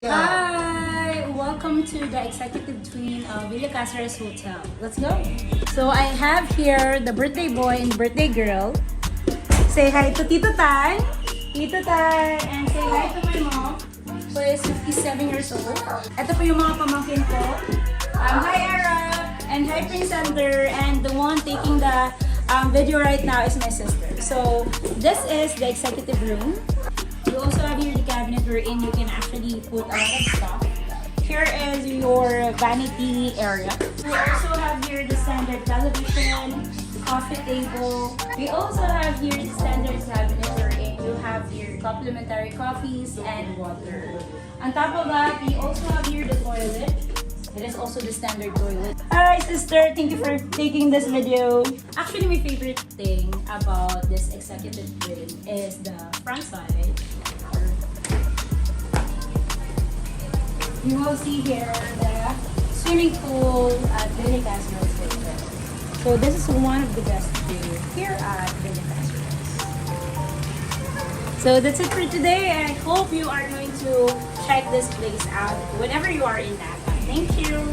Hi! Welcome to the executive twin of Villa Caceres Hotel. Let's go! So I have here the birthday boy and birthday girl. Say hi to Tito Tan. Tito Tan! And say hi to my mom, who is 57 years old. Ito po yung mga pamangkin ko. Hi Ara! And hi Prince Sander. And the one taking the video right now is my sister. So this is the executive room. You also have here the cabinet wherein you can actually put a lot of stuff. Here is your vanity area. We also have here the standard television, coffee table. We also have here the standard cabinet wherein you have your complimentary coffees and water. On top of that, we also have here the toilet. It is also the standard toilet. Hi sister, thank you for taking this video. Actually, my favorite thing about this executive room is the front side. You will see here the swimming pool at Villa Caceres Hotel. So this is one of the best views here at Villa Caceres. So that's it for today. I hope you are going to check this place out whenever you are in Naga. Thank you.